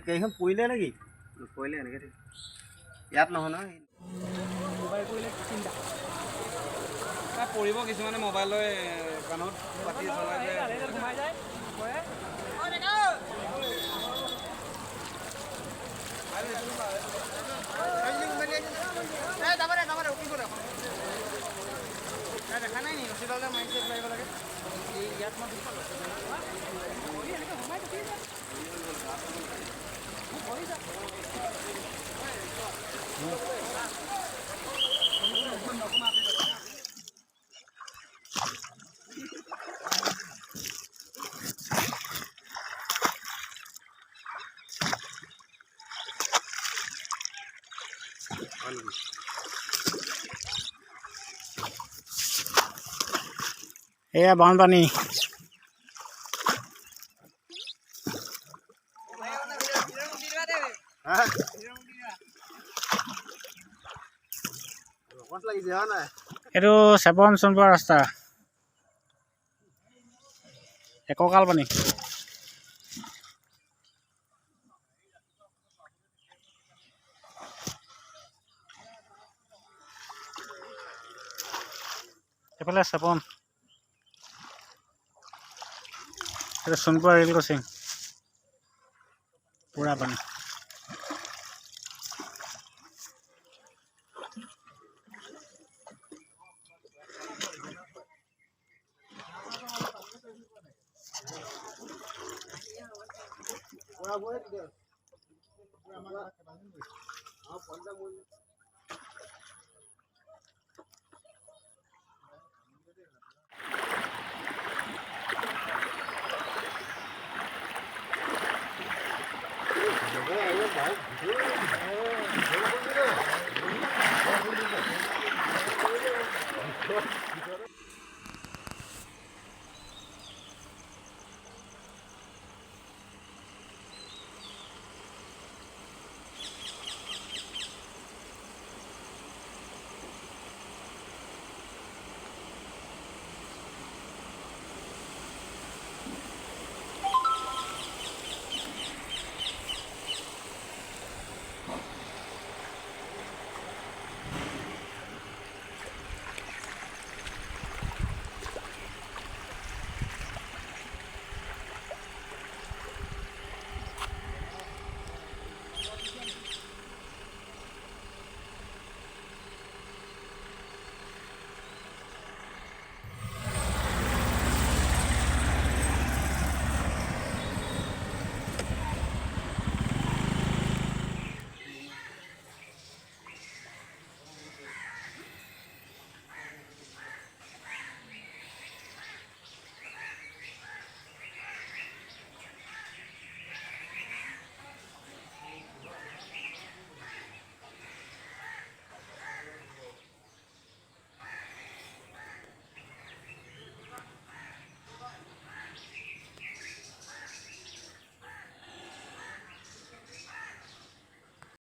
কেইখন পৰিলে নেকি? পৰিলে এনেকৈ ঠিক ইয়াত নহয় নহয় মোবাইল কৰিলে চিন্তা পৰিব কিছুমানে মোবাইল লৈ কাণত পাতি চলাই সোমাই যায় দেখা নাই নি ৰছীডালে মাৰিছে পাৰিব লাগে ইয়াত মই এয়া বানপানী এইটো চেপন চোনপুৰ ৰাস্তা এককাল পানী এইফালে চেপন এটা সোনপুৰ ৰেল ক্ৰছিং পুৰা পানী